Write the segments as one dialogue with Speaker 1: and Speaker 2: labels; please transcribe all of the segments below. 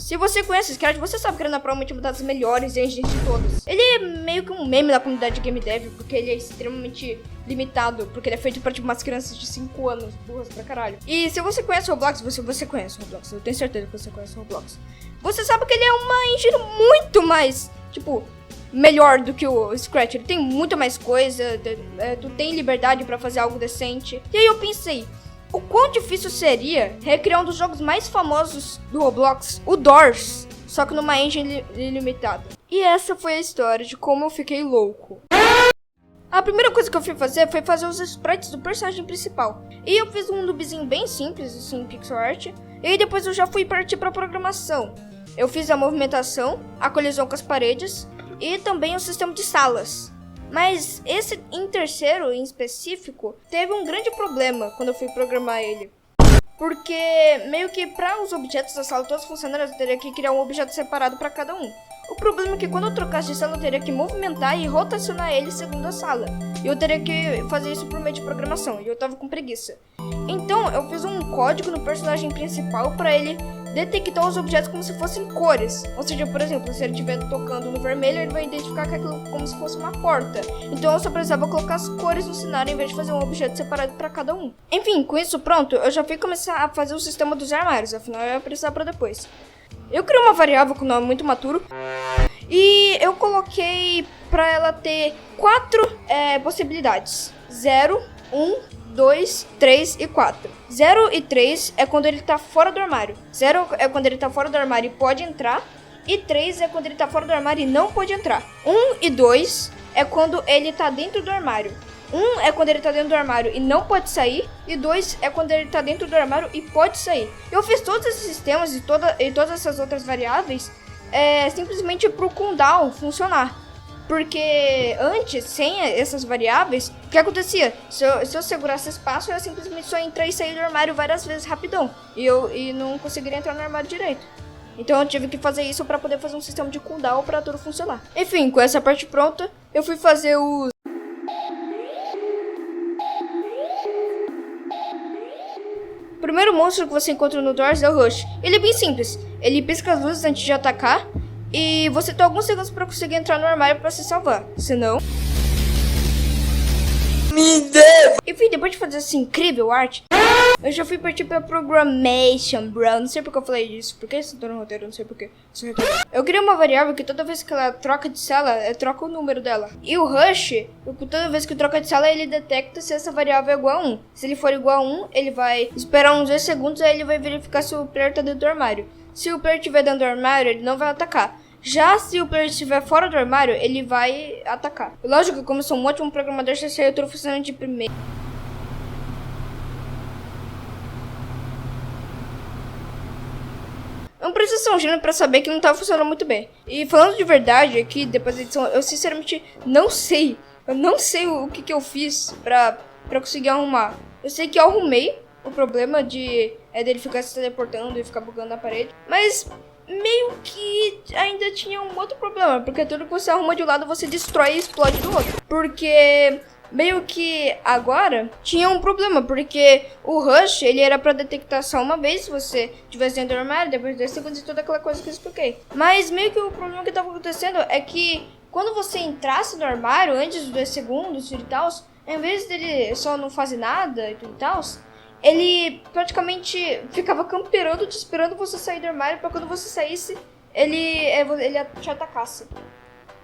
Speaker 1: Se você conhece Scratch, você sabe que ele é provavelmente uma das melhores engines de todas. Ele é meio que um meme da comunidade de game dev, porque ele é extremamente limitado, porque ele é feito pra tipo umas crianças de 5 anos, burras pra caralho. E se você conhece Roblox, você conhece Roblox, eu tenho certeza que você conhece Roblox. Você sabe que ele é uma engine muito mais, tipo, melhor do que o Scratch. Ele tem muito mais coisa, tu tem liberdade pra fazer algo decente. E aí eu pensei, o quão difícil seria recriar um dos jogos mais famosos do Roblox, o Doors, só que numa engine ilimitada. E essa foi a história de como eu fiquei louco. A primeira coisa que eu fui fazer foi fazer os sprites do personagem principal. E eu fiz um noobzinho bem simples, assim, pixel art. E aí depois eu já fui partir pra programação. Eu fiz a movimentação, a colisão com as paredes e também o sistema de salas. Mas esse em terceiro, em específico, teve um grande problema quando eu fui programar ele. Porque meio que para os objetos da sala todos funcionarem, eu teria que criar um objeto separado para cada um. O problema é que quando eu trocasse de sala, eu teria que movimentar e rotacionar ele segundo a sala. E eu teria que fazer isso por meio de programação, e eu tava com preguiça. Então eu fiz um código no personagem principal para ele detectar os objetos como se fossem cores. Ou seja, por exemplo, se ele estiver tocando no vermelho, ele vai identificar aquilo como se fosse uma porta. Então eu só precisava colocar as cores no cenário em vez de fazer um objeto separado para cada um. Enfim, com isso pronto, eu já fui começar a fazer o sistema dos armários, afinal eu ia precisar para depois. Eu criei uma variável com nome muito maturo e eu coloquei para ela ter 4 possibilidades: 0, 1, 2, 3 e 4. 0 e 3 é quando ele tá fora do armário. 0 é quando ele tá fora do armário e pode entrar. E 3 é quando ele tá fora do armário e não pode entrar. 1 e 2 é quando ele tá dentro do armário. 1 é quando ele tá dentro do armário e não pode sair. E 2 é quando ele tá dentro do armário e pode sair. Eu fiz todos esses sistemas e todas essas outras variáveis simplesmente pro cooldown funcionar. Porque antes, sem essas variáveis, o que acontecia? Se eu segurasse espaço, eu ia simplesmente só entrar e sair do armário várias vezes rapidão. E não conseguiria entrar no armário direito. Então eu tive que fazer isso para poder fazer um sistema de cooldown para tudo funcionar. Enfim, com essa parte pronta, eu fui fazer os... O primeiro monstro que você encontra no Doors é o Rush. Ele é bem simples. Ele pisca as luzes antes de atacar. E você tem alguns segundos para conseguir entrar no armário para se salvar. Senão... Me dê! Enfim, depois de fazer essa incrível arte, eu já fui partir pra Programmation, bro. Não sei porque eu falei disso. Porque isso tá no roteiro, não sei porque. Eu criei uma variável que toda vez que ela troca de sala, troca o número dela. E o Rush, toda vez que troca de sala, ele detecta se essa variável é igual a 1. Se ele for igual a 1, ele vai esperar uns 10 segundos, aí ele vai verificar se o player tá dentro do armário. Se o player estiver dentro do armário, ele não vai atacar. Já se o player estiver fora do armário, ele vai atacar. Lógico que como eu sou um ótimo programador, já saiu tudo funcionando de primeiro. Não precisa ser um gênio pra saber que não tá funcionando muito bem. E falando de verdade aqui, depois da edição, eu sinceramente não sei. Eu não sei o que eu fiz pra conseguir arrumar. Eu sei que eu arrumei o problema dele ficar se teleportando e ficar bugando na parede. Mas... meio que ainda tinha um outro problema, porque tudo que você arruma de um lado, você destrói e explode do outro. Porque meio que agora tinha um problema, porque o Rush, ele era pra detectar só uma vez se você estivesse dentro do armário, depois de 10 segundos e toda aquela coisa que eu expliquei. Mas meio que o problema que tava acontecendo é que quando você entrasse no armário antes dos 10 segundos e tal, em vez dele só não fazer nada e tudo e tal, ele praticamente ficava camperando, te esperando você sair do armário pra quando você saísse, ele te atacasse.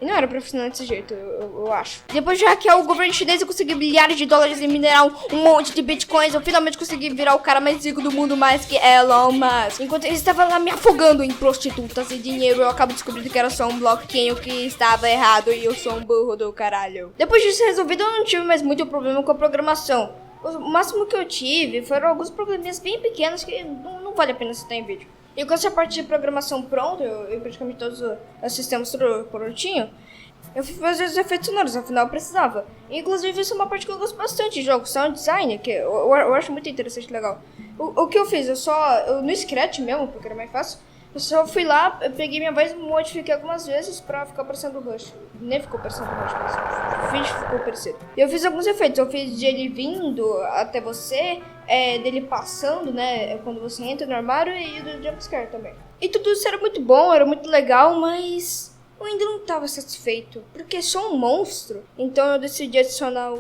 Speaker 1: E não era pra funcionar desse jeito, eu acho. Depois de hackear o governo chinês e conseguir bilhares de dólares em mineral, um monte de bitcoins, eu finalmente consegui virar o cara mais rico do mundo, mais que Elon Musk. Enquanto ele estava lá me afogando em prostitutas e dinheiro, eu acabo descobrindo que era só um bloquinho que estava errado e eu sou um burro do caralho. Depois disso resolvido, eu não tive mais muito problema com a programação. O máximo que eu tive foram alguns probleminhas bem pequenos que não vale a pena citar em vídeo. E com essa parte de programação pronta, eu praticamente todos os sistemas tudo prontinho, eu fui fazer os efeitos sonoros, afinal eu precisava. Inclusive isso é uma parte que eu gosto bastante de jogos, sound design, que eu acho muito interessante e legal. O que eu fiz, no Scratch mesmo, porque era mais fácil, eu só fui lá, eu peguei minha voz e modifiquei algumas vezes pra ficar parecendo o Rush. Nem ficou parecendo o Rush, mas o vídeo ficou parecido. E eu fiz alguns efeitos, eu fiz de ele vindo até você, dele passando, né, quando você entra no armário, e do jumpscare também. E tudo isso era muito bom, era muito legal, mas eu ainda não estava satisfeito, porque sou um monstro. Então eu decidi adicionar o...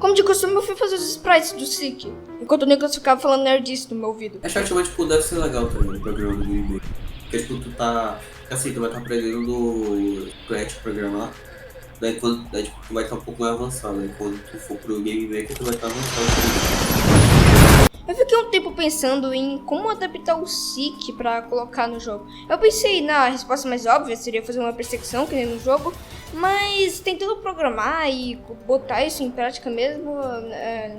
Speaker 1: Como de costume, eu fui fazer os sprites do Seek, enquanto o Nicholas ficava falando nerdice no meu ouvido.
Speaker 2: Acho que, tipo, deve ser legal também o programa do Game. Porque, tipo, tu tá... Assim, tu vai estar aprendendo do Scratch programar. Daí, tipo, tu vai estar um pouco mais avançado. Aí, quando tu for pro Game Maker, tu vai estar avançado.
Speaker 1: Eu fiquei um tempo pensando em como adaptar o Seek pra colocar no jogo. Eu pensei na resposta mais óbvia, seria fazer uma perseguição que nem no jogo, mas tentando programar e botar isso em prática mesmo,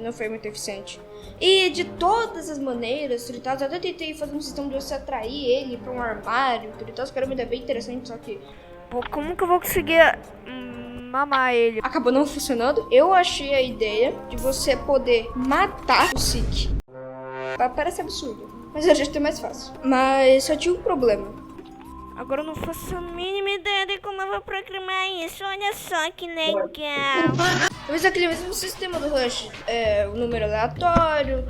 Speaker 1: não foi muito eficiente. E de todas as maneiras, eu até tentei fazer um sistema de você atrair ele pra um armário, que era uma ideia bem interessante, só que...
Speaker 3: Pô, como que eu vou conseguir mamar ele?
Speaker 1: acabou não funcionando. Eu achei a ideia de você poder matar o Seek. Parece absurdo, mas a gente tem mais fácil. Mas só tinha um problema.
Speaker 3: Agora eu não faço a mínima ideia de como eu vou programar isso. Olha só que legal.
Speaker 1: Talvez aquele mesmo sistema do Rush, o número aleatório,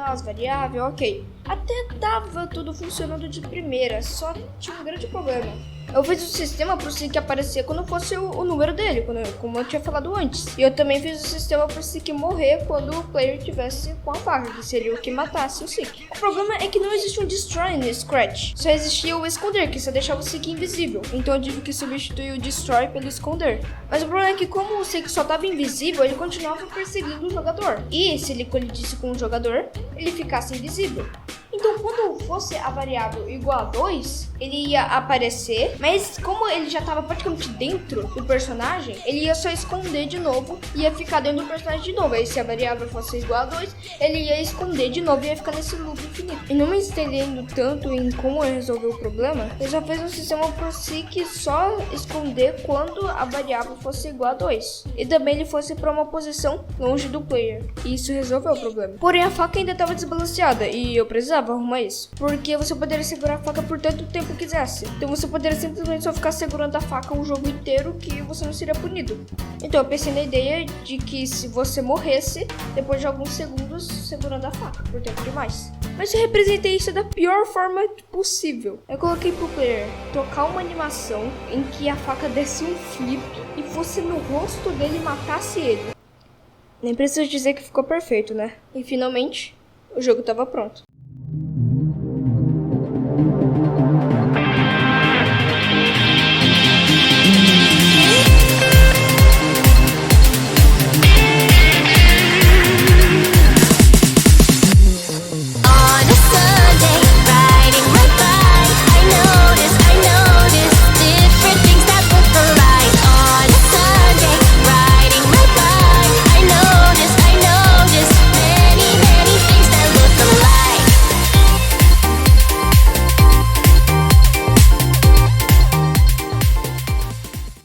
Speaker 1: as variáveis, ok. Até tava tudo funcionando de primeira, só tinha um grande problema. Eu fiz o sistema pro Seek aparecer quando fosse o número dele, como eu tinha falado antes. E eu também fiz o sistema pro Seek morrer quando o player tivesse com a faca, que seria o que matasse o Seek. O problema é que não existe um Destroy no Scratch. Só existia o Esconder, que só deixava o Seek invisível. Então eu tive que substituir o Destroy pelo Esconder. Mas o problema é que como o Seek só estava invisível, ele continuava perseguindo o jogador. E se ele colidisse com o jogador, ele ficasse invisível. Então, quando fosse a variável igual a 2, ele ia aparecer, mas como ele já estava praticamente dentro do personagem, ele ia só esconder de novo e ia ficar dentro do personagem de novo. Aí, se a variável fosse igual a 2, ele ia esconder de novo e ia ficar nesse loop infinito. E não me estendendo tanto em como eu resolver o problema, eu já fiz um sistema pro Seek só esconder quando a variável fosse igual a 2. E também ele fosse para uma posição longe do player. E isso resolveu o problema. Porém, a faca ainda estava desbalanceada e eu precisava arrumar isso, porque você poderia segurar a faca por tanto tempo que quisesse. Então você poderia simplesmente só ficar segurando a faca o jogo inteiro que você não seria punido. Então eu pensei na ideia de que se você morresse depois de alguns segundos segurando a faca por tempo demais. Mas eu representei isso da pior forma possível. Eu coloquei pro player tocar uma animação em que a faca desse um flip e fosse no rosto dele e matasse ele. Nem preciso dizer que ficou perfeito, né? E finalmente o jogo estava pronto.